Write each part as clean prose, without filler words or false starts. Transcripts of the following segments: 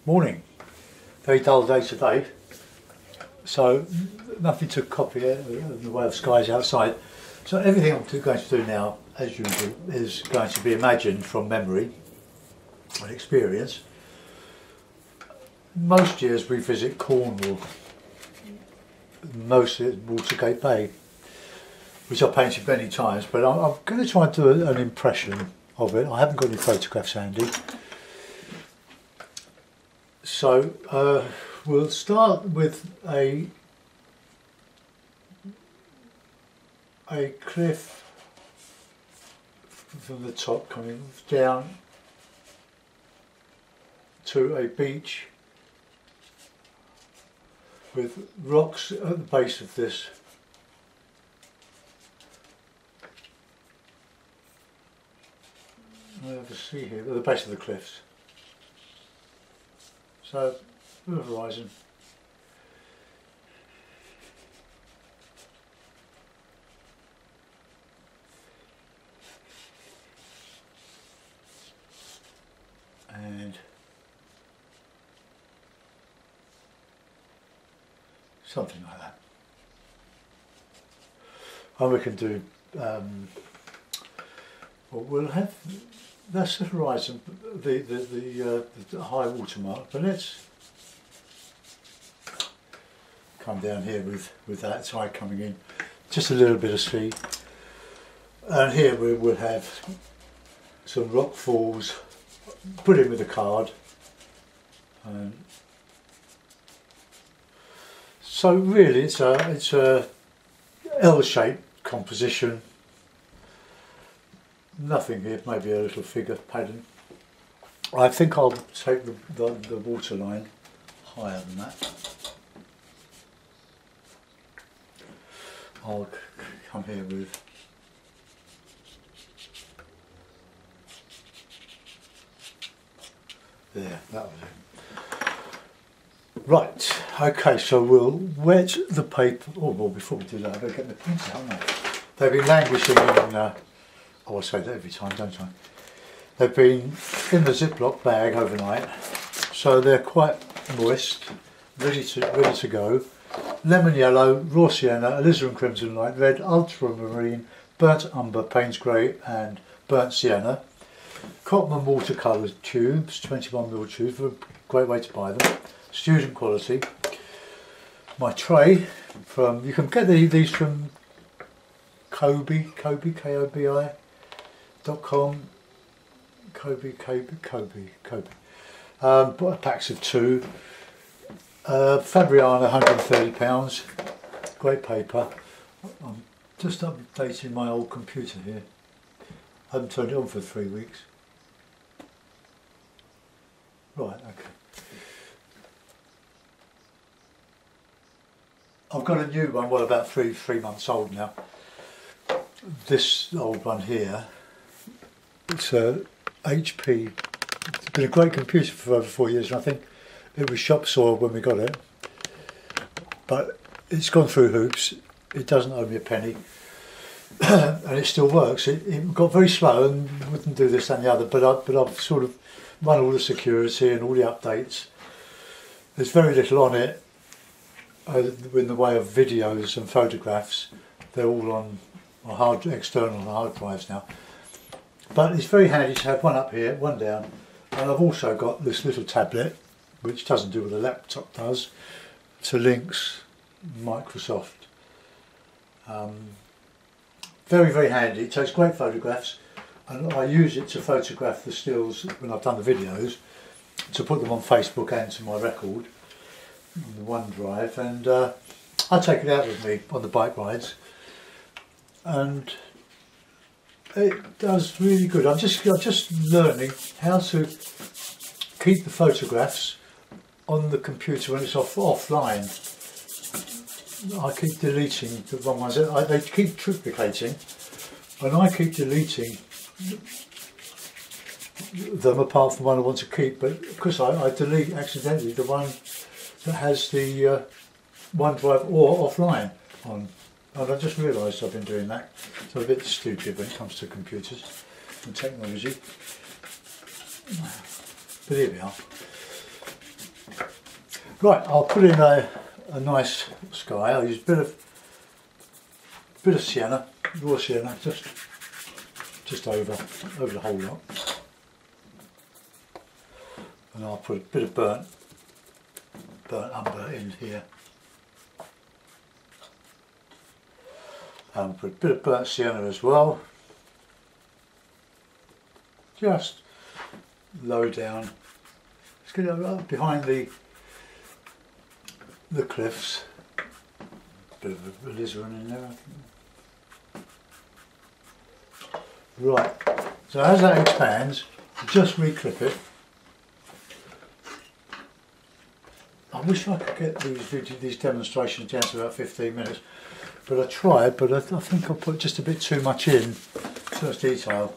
Morning. Very dull day today, so nothing to copy in the way of skies outside. So everything I'm going to do now, as usual, is going to be imagined from memory and experience. Most years we visit Cornwall, mostly at Watergate Bay, which I've painted many times, but I'm going to try and do an impression of it. I haven't got any photographs handy. So we'll start with a cliff from the top coming down to a beach with rocks at the base of this. I have a sea here at the base of the cliffs. So, the horizon. And something like that. And we can do, well, we'll have, that's the horizon, the high water mark, but let's come down here with that tide coming in, just a little bit of sea, and here we will have some rock falls, put in with a card, and so really it's a L-shaped composition. Nothing here, maybe a little figure pattern. I think I'll take the water line higher than that. I'll come here with there, that was it. Right, okay, so we'll wet the paper. Oh, well, before we do that, I've got to get the prints out, haven't I? They've been languishing in oh, I say that every time, don't I? They've been in the Ziploc bag overnight, so they're quite moist, ready to go. Lemon yellow, raw sienna, alizarin crimson light red, ultramarine, burnt umber, Payne's grey and burnt sienna. Cotman watercolour tubes, 21mm tubes, a great way to buy them. Student quality. My tray from, you can get these from Kobe, Kobi.com, Kobe. Packs of 2. Fabriana, £130, great paper. I'm just updating my old computer here. I haven't turned it on for 3 weeks. Right, okay. I've got a new one, well, about three months old now. This old one here, it's a HP. It's been a great computer for over 4 years, and I think it was shop soiled when we got it, but it's gone through hoops. It doesn't owe me a penny, and it still works. It got very slow and wouldn't do this and the other, but I've sort of run all the security and all the updates. There's very little on it in the way of videos and photographs. They're all on external hard drives now. But it's very handy to have one up here, one down, and I've also got this little tablet, which doesn't do what a laptop does. It's a Lynx Microsoft. Very, very handy. It takes great photographs, and I use it to photograph the stills when I've done the videos, to put them on Facebook and to my record on the OneDrive, and I take it out with me on the bike rides, and it does really good. I'm just learning how to keep the photographs on the computer when it's offline. I keep deleting the wrong ones. They keep triplicating, and I keep deleting them apart from one I want to keep. But because I delete accidentally the one that has the OneDrive or offline on, and I just realised I've been doing that. So I'm a bit stupid when it comes to computers and technology. But here we are. Right, I'll put in a nice sky. I'll use a bit of sienna, raw sienna, just over the whole lot. And I'll put a bit of burnt umber in here. And put a bit of burnt sienna as well. Just low down. It's going to right behind the cliffs. Bit of alizarin in there, I think. Right, so as that expands, just reclip it. I wish I could get these demonstrations down to about 15 minutes, but I tried, but I think I put just a bit too much in, too much detail.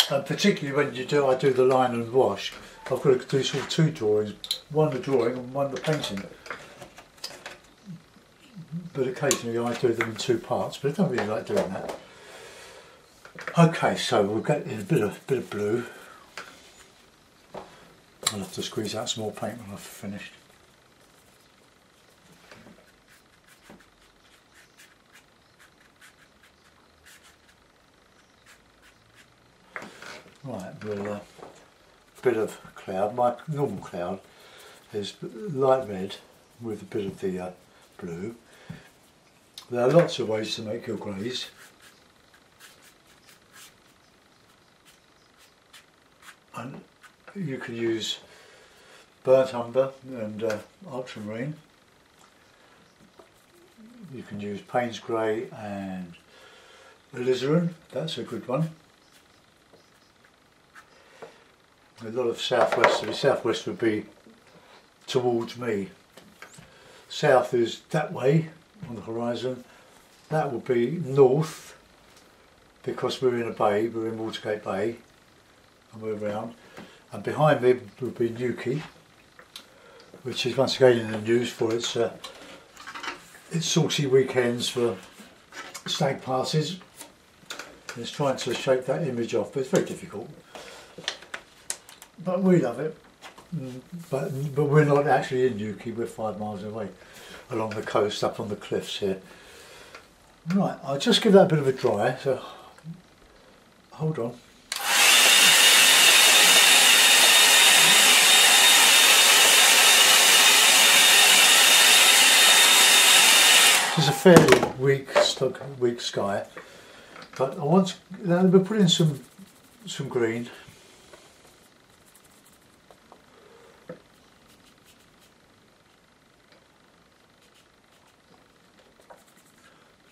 And particularly when I do the line and wash, I've got to do sort of two drawings, one the drawing and one the painting. But occasionally I do them in two parts, but I don't really like doing that. Okay, so we'll get in a bit of blue. I'll have to squeeze out some more paint when I've finished. Right, we'll bit of cloud. My normal cloud is light red with a bit of the blue. There are lots of ways to make your greys. And you can use burnt umber and ultramarine. You can use Payne's grey and alizarin, that's a good one. A lot of southwest would be towards me. South is that way on the horizon. That would be north, because we're in a bay, we're in Watergate Bay, and we're round. And behind me would be Newquay, which is once again in the news for its saucy weekends for stag parties. It's trying to shake that image off, but it's very difficult. But we love it. But we're not actually in Newquay, we're 5 miles away along the coast, up on the cliffs here. Right, I'll just give that a bit of a dry, so hold on. It's a fairly weak sky, but I want to put in some green.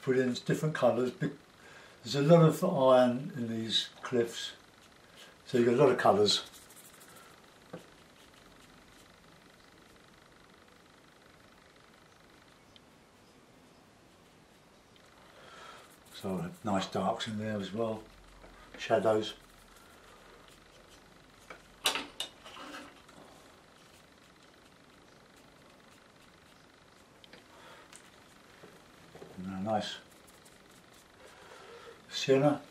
Put in different colours. There's a lot of iron in these cliffs, so you've got a lot of colours. So nice darks in there as well, shadows. Nice sienna.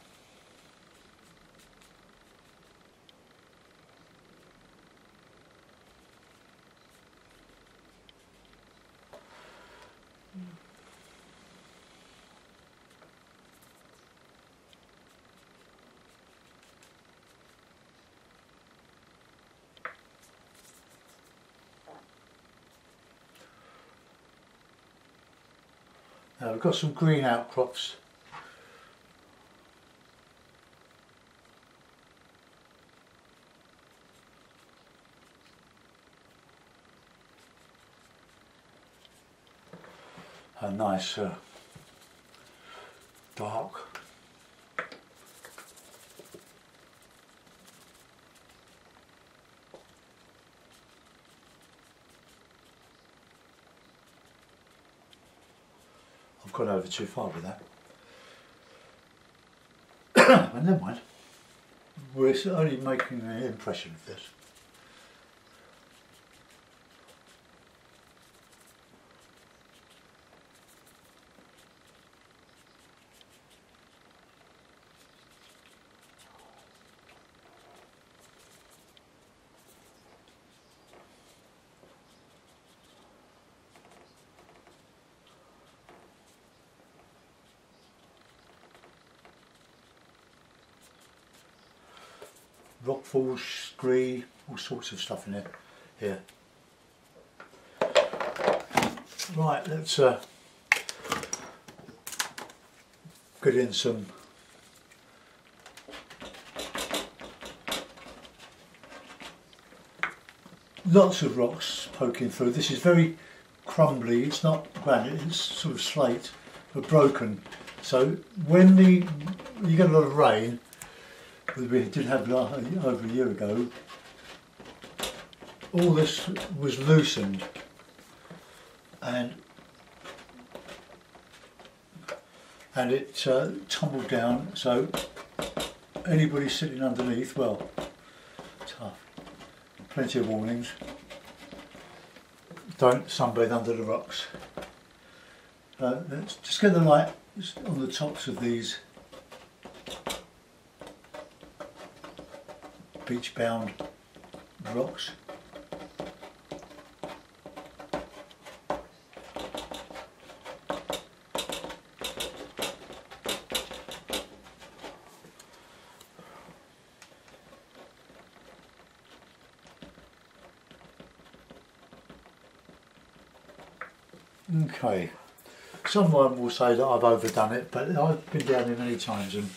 Now we've got some green outcrops. A nice dark. I've gone over too far with that. But never mind. We're only making an impression of this. rockfalls, scree, all sorts of stuff in there. Here. Right, let's get in some lots of rocks poking through. This is very crumbly, it's not granite, it's sort of slate, but broken. So when you get a lot of rain, as we did have over a year ago, all this was loosened and it tumbled down, so anybody sitting underneath, well, tough. Plenty of warnings. Don't sunbathe under the rocks. Let's just get the light on the tops of these beach bound rocks. Okay, someone will say that I've overdone it, but I've been down here many times, and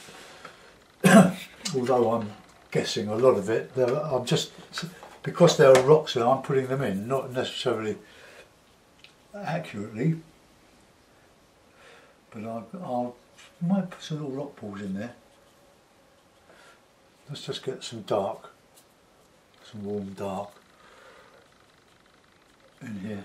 although I'm guessing a lot of it, I'm just, because there are rocks and I'm putting them in, not necessarily accurately, but I might put some little rock balls in there. Let's just get some dark, some warm dark in here.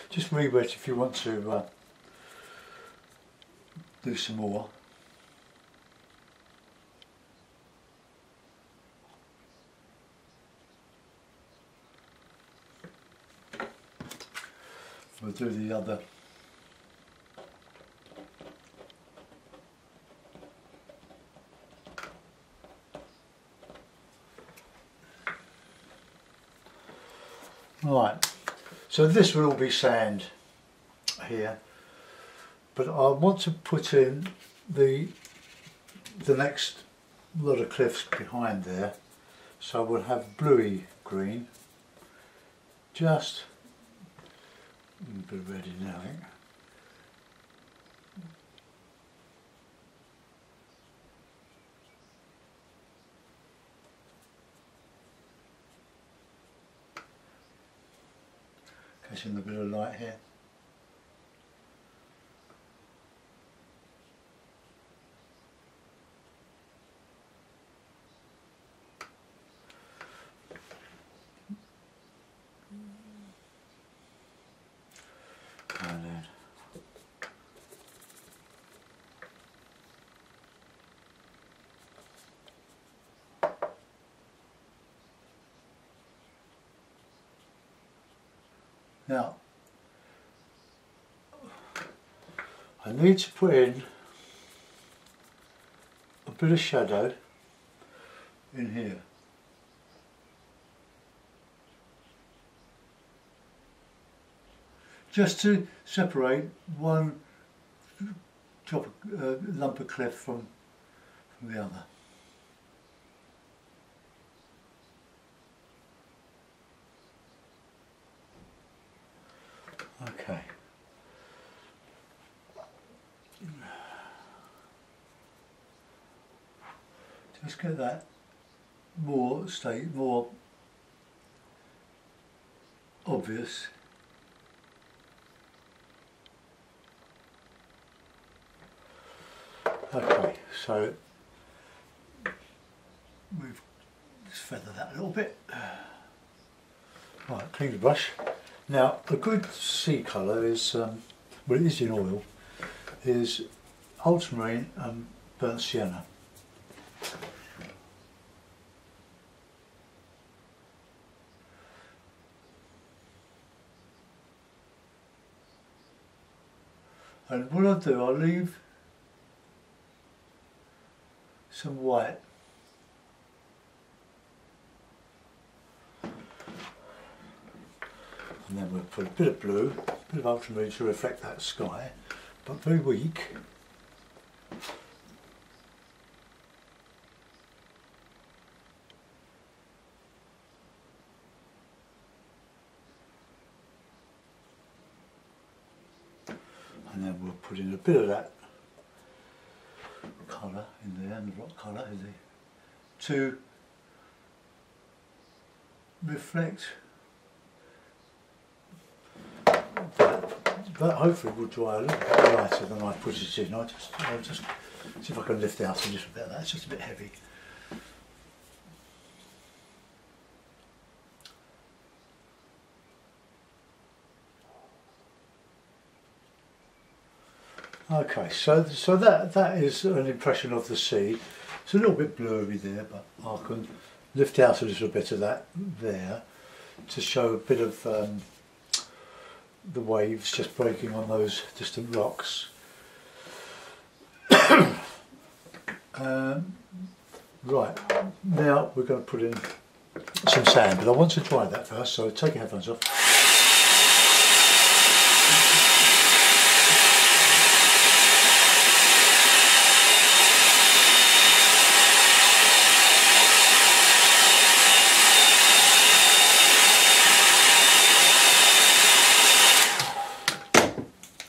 Just re-wet if you want to do some more. We'll do the other. Right. So this will all be sand here, but I want to put in the next lot of cliffs behind there, so we'll have bluey green, just a bit of red in there, I think. Catching a bit of light here. And then now, I need to put in a bit of shadow in here. Just to separate one lump of cliff from the other. Okay. Just get that more obvious. Okay, so we've just feathered that a little bit. Right, clean the brush. Now, a good sea colour is, well, it is in oil, is ultramarine and burnt sienna. And what I'll do, I'll leave some white. And then we'll put a bit of blue, a bit of ultramarine to reflect that sky, but very weak. And then we'll put in a bit of that colour in there, and the rock colour in there, to reflect that hopefully will dry a little bit lighter than I put it in. I'll just see if I can lift out a little bit of that. It's just a bit heavy. Okay, so that is an impression of the sea. It's a little bit blurry there, but I can lift out a little bit of that there to show a bit of the waves just breaking on those distant rocks. Right, now we're going to put in some sand, but I want to dry that first, so take your headphones off.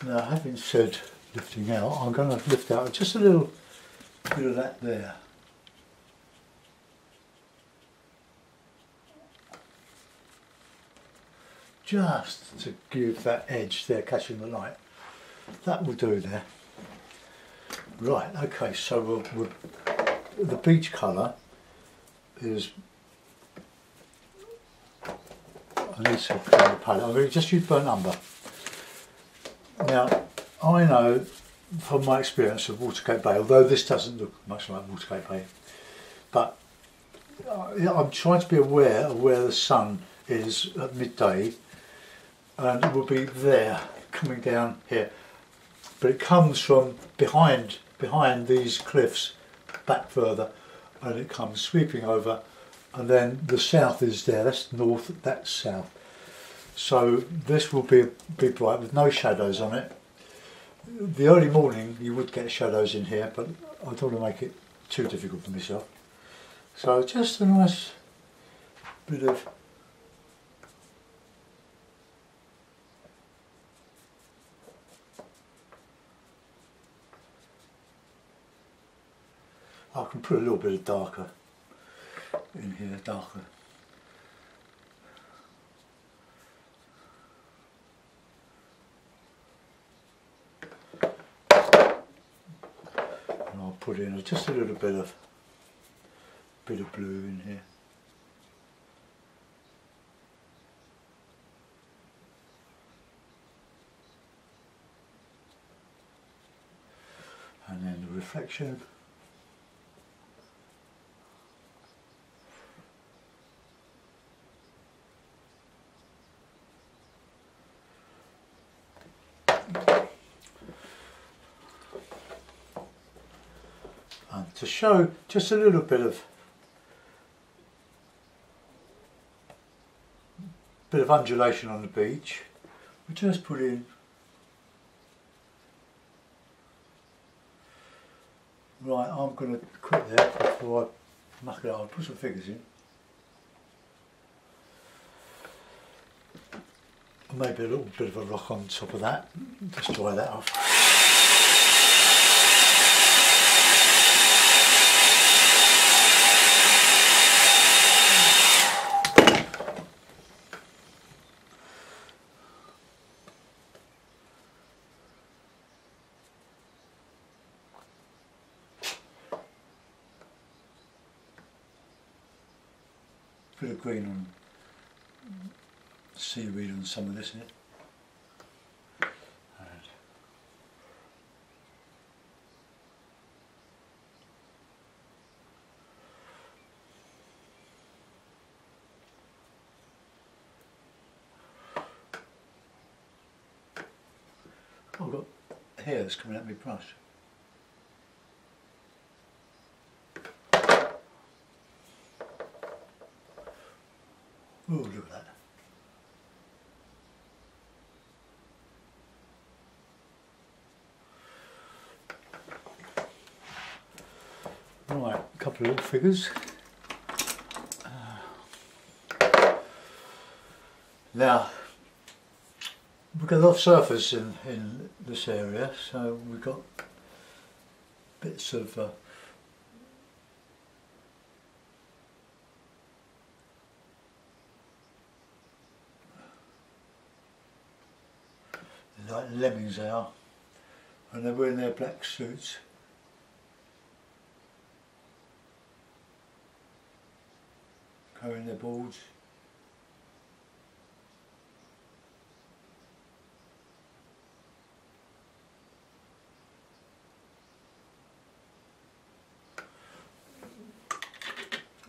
Now, having said lifting out, I'm going to lift out just a little bit of that there. Just to give that edge there catching the light. That will do there. Right, okay, so the beach colour is, I need to clean the palette. I'm going to just use burnt umber. Now, I know from my experience of Watergate Bay, although this doesn't look much like Watergate Bay, but I'm trying to be aware of where the sun is at midday, and it will be there, coming down here. But it comes from behind these cliffs, back further, and it comes sweeping over, and then the south is there, that's north, that's south. So this will be bright with no shadows on it. The early morning you would get shadows in here, but I don't want to make it too difficult for myself. So just a nice bit of I can put a little bit of darker in here, darker. And I'll put in just a little bit of blue in here. And then the reflection. And to show just a little bit of undulation on the beach, we just put in right. I'm going to quit there before I muck it up. I'll put some figures in. Maybe a little bit of a rock on top of that. Just dry that off. Bit of green on seaweed on some of this here. I've got hair that's coming out of my brush. Oh, look at that. Right, a couple of little figures. Now, we've got a lot of surface in this area, so we've got bits of like lemmings they are, and they're wearing their black suits. Carrying their boards.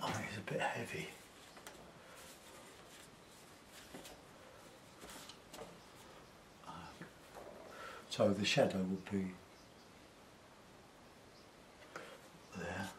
I think it's a bit heavy. So the shadow would be there.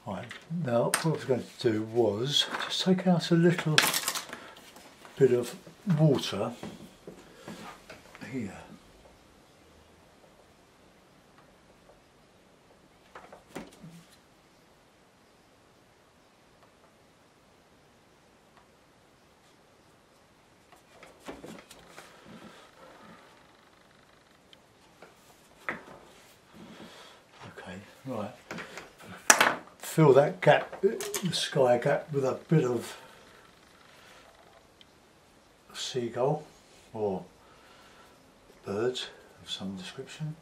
Right, now what I was going to do was just take out a little bit of water here. Okay, right. Fill that gap, the sky gap, with a bit of seagull or birds of some description.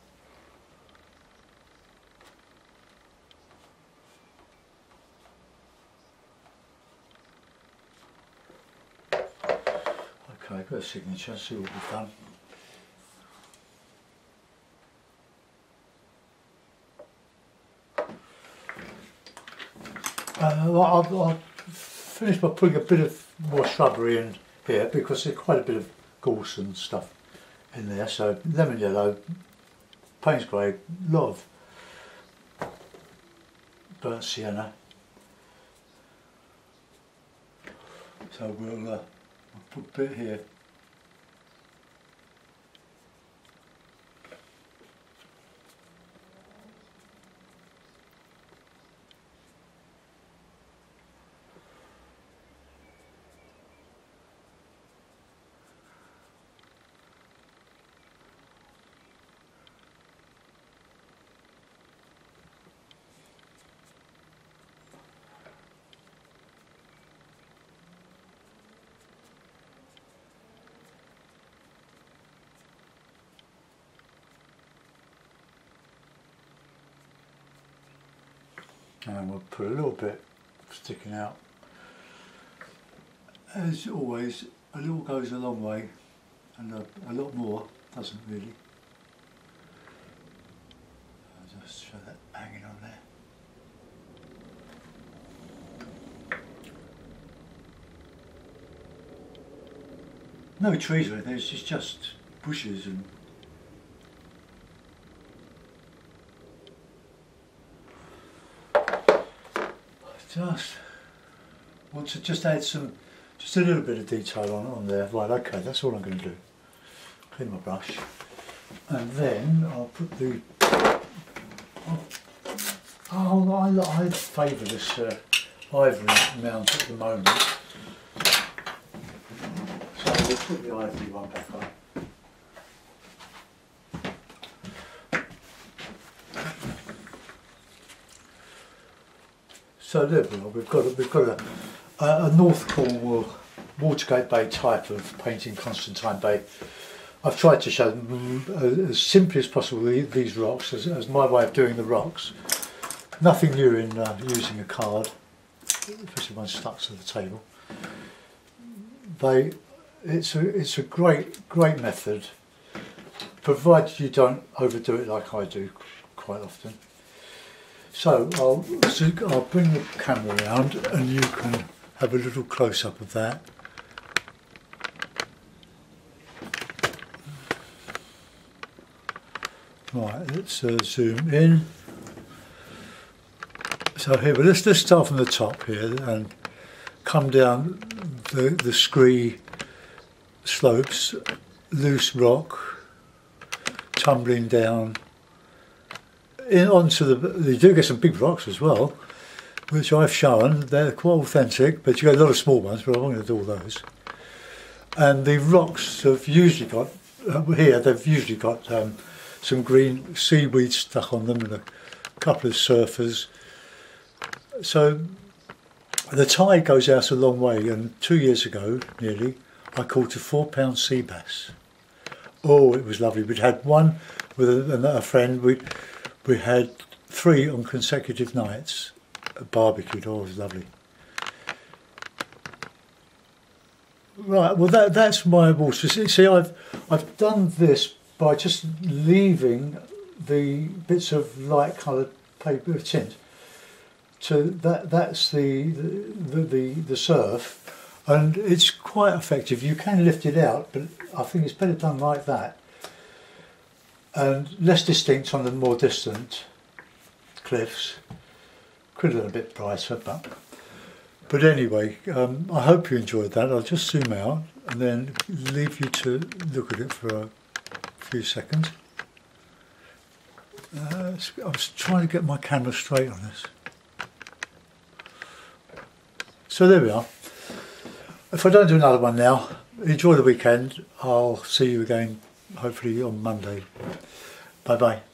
Okay, got a signature, see what we've done. I'll finish by putting a bit of more shrubbery in here because there's quite a bit of gorse and stuff in there. So lemon yellow, Payne's grey, a lot of burnt sienna. So we'll put a bit here. And we'll put a little bit sticking out. As always, a little goes a long way and a lot more doesn't really. I'll just show that hanging on there. No trees or anything, it's just bushes and just want to just add just a little bit of detail on there. Right, okay, that's all I'm going to do. Clean my brush, and then I'll put the. I favour this ivory mount at the moment, so we'll put the ivory one back on. So there we are. We've got a North Cornwall Watergate Bay type of painting, Constantine Bay. I've tried to show them as simply as possible these rocks as my way of doing the rocks. Nothing new in using a card, especially when stuck to the table. It's a great method, provided you don't overdo it like I do quite often. So I'll bring the camera around and you can have a little close-up of that. Right, let's zoom in. So here, but let's just start from the top here and come down the scree slopes, loose rock, tumbling down onto you do get some big rocks as well, which I've shown. They're quite authentic, but you get a lot of small ones, but I'm not going to do all those. And the rocks have usually got, they've usually got some green seaweed stuck on them and a couple of surfers. So the tide goes out a long way, and 2 years ago, nearly, I caught a 4-pound sea bass. Oh, it was lovely. We'd had one with a friend. We had 3 on consecutive nights, barbecued. Oh, it was lovely. Right, well that's my water. See, I've done this by just leaving the bits of light coloured paper tint. So that's the surf, and it's quite effective. You can lift it out, but I think it's better done like that, and less distinct on the more distant cliffs. Could have been a bit brighter, but anyway, I hope you enjoyed that. I'll just zoom out and then leave you to look at it for a few seconds. I was trying to get my camera straight on this. So there we are. If I don't do another one now, enjoy the weekend. I'll see you again hopefully on Monday. Bye bye.